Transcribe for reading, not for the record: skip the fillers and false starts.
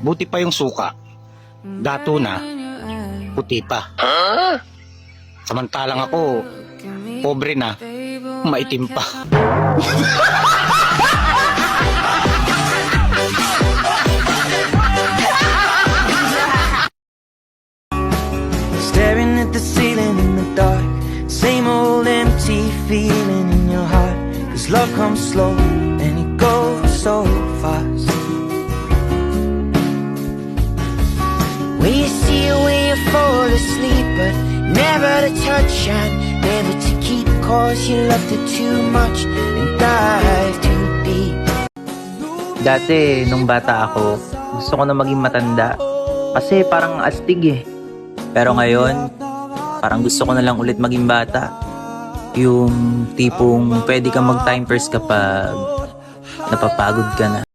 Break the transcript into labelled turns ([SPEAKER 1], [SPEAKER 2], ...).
[SPEAKER 1] Buti pa yung suka. Dato na, puti pa. Samantalang ako, pobre na, maitim pa.
[SPEAKER 2] Staring at the ceiling in the dark, same old empty feeling in your heart. 'Cause love comes slow and it goes so fast. When you see it, when you fall asleep, but never to touch and never to keep. 'Cause you loved it too much and dive too deep.
[SPEAKER 3] Dati, nung bata ako, gusto ko na maging matanda. Kasi parang astig eh. Pero ngayon, parang gusto ko na lang ulit maging bata. Yung tipong pwede kang mag-time first kapag napapagod ka na.